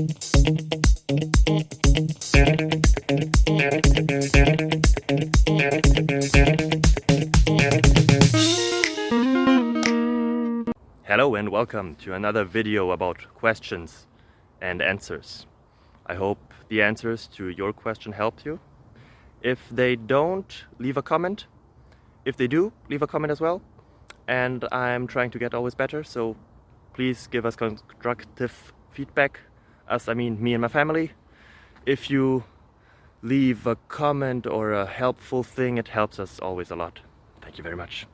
Hello and welcome to another video about questions and answers. I hope the answers to your question helped you. If they don't, leave a comment. If they do, leave a comment as well. And I'm trying to get always better, so please give us constructive feedback. Us, I mean me and my family. If you leave a comment or a helpful thing, it helps us always a lot. Thank you very much.